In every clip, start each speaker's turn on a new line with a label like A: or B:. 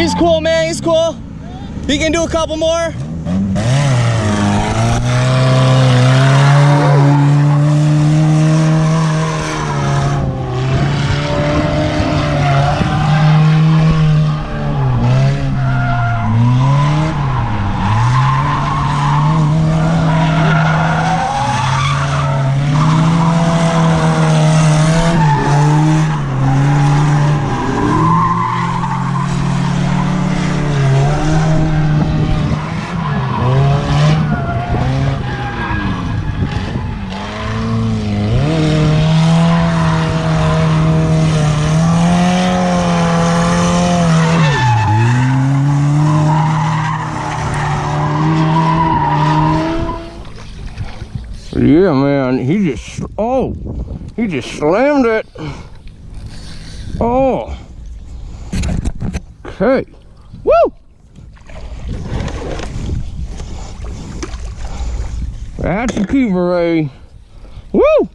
A: He's cool, man. He's cool. He can do a couple more.
B: Yeah, man, he just slammed it. Oh, okay. Woo! That's a keeper, Ray. Woo!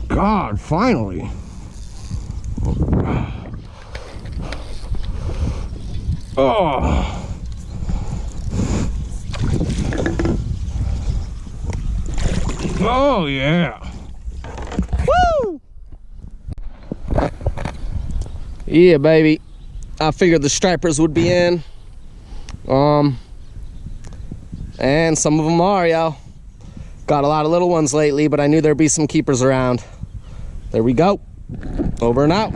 B: God, finally. Oh. Oh yeah.
A: Woo! Yeah, baby. I figured the stripers would be in. And some of them are, y'all. Got a lot of little ones lately, but I knew there'd be some keepers around. There we go. Over and out.